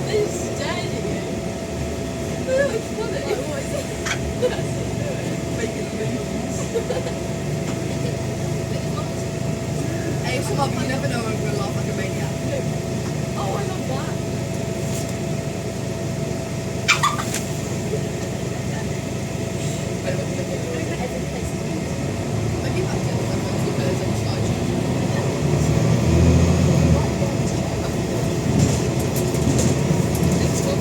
They just stared at you. Oh, it's funny. Like, what is it? That's what they're doing. Making moves. Hey, Come on, you never know when I'm going to laugh like a maniac. oh, I love that. Maybe back then, like, when two birds on the slide. It's good.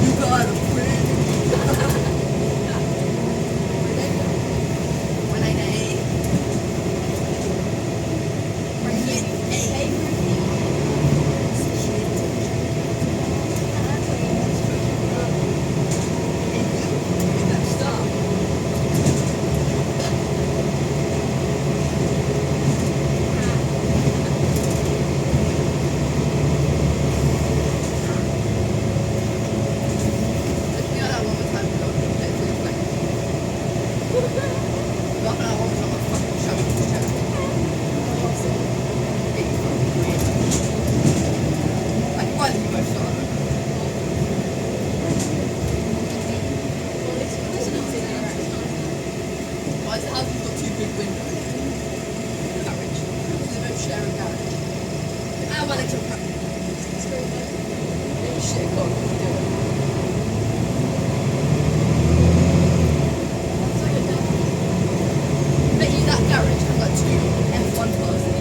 You got a friend. When I day. Why is it house got two big windows? Garage. They both share a garage. Ah, well, it's a shit, go on, what are you doing? Bet you that garage has like two F1 cars in it.